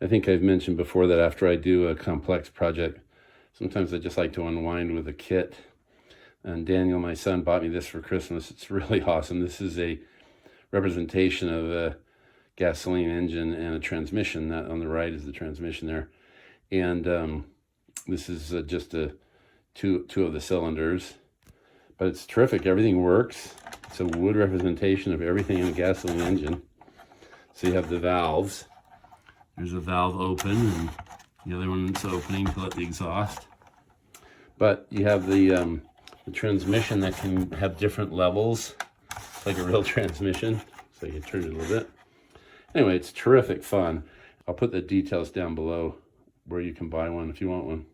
I think I've mentioned before that after I do a complex project, sometimes I just like to unwind with a kit. And Daniel, my son, bought me this for Christmas. It's really awesome. This is a representation of a gasoline engine and a transmission. That on the right is the transmission there. And this is just two of the cylinders. But it's terrific. Everything works. It's a wood representation of everything in a gasoline engine. So you have the valves. There's a valve open and the other one's opening to let the exhaust. But you have the transmission that can have different levels, like a real transmission. So you turn it a little bit. Anyway, it's terrific fun. I'll put the details down below where you can buy one if you want one.